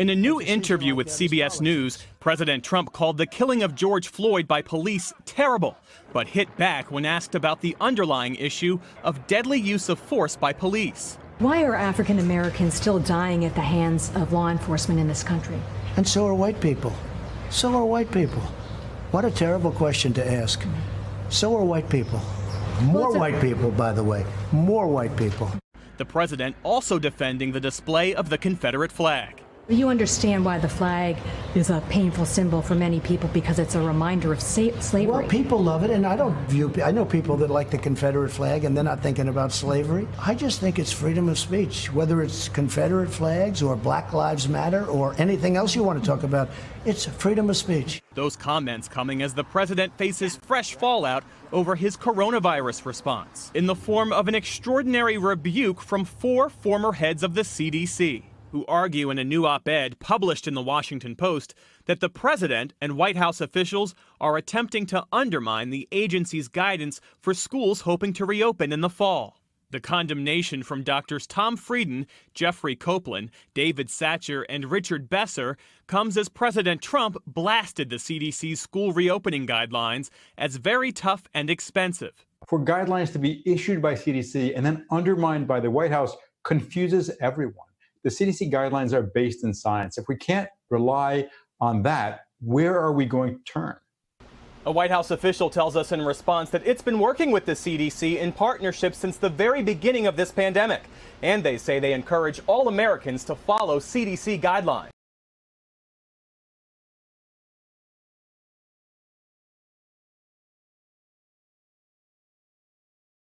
In a new interview with CBS News, President Trump called the killing of George Floyd by police terrible, but hit back when asked about the underlying issue of deadly use of force by police. Why are African Americans still dying at the hands of law enforcement in this country? And so are white people. So are white people. What a terrible question to ask. So are white people. More white people, by the way. More white people. The president also defending the display of the Confederate flag. You understand why the flag is a painful symbol for many people because it's a reminder of slavery. Well, people love it, and I know people that like the Confederate flag and they're not thinking about slavery. I just think it's freedom of speech, whether it's Confederate flags or Black Lives Matter or anything else you want to talk about. It's freedom of speech. Those comments coming as the president faces fresh fallout over his coronavirus response in the form of an extraordinary rebuke from 4 former heads of the CDC. Who argue in a new op-ed published in the Washington Post that the president and White House officials are attempting to undermine the agency's guidance for schools hoping to reopen in the fall. The condemnation from Doctors Tom Frieden, Jeffrey Copeland, David Satcher, and Richard Besser comes as President Trump blasted the CDC's school reopening guidelines as very tough and expensive. For guidelines to be issued by CDC and then undermined by the White House confuses everyone. The CDC guidelines are based in science. If we can't rely on that, where are we going to turn? A White House official tells us in response that it's been working with the CDC in partnership since the very beginning of this pandemic. And they say they encourage all Americans to follow CDC guidelines.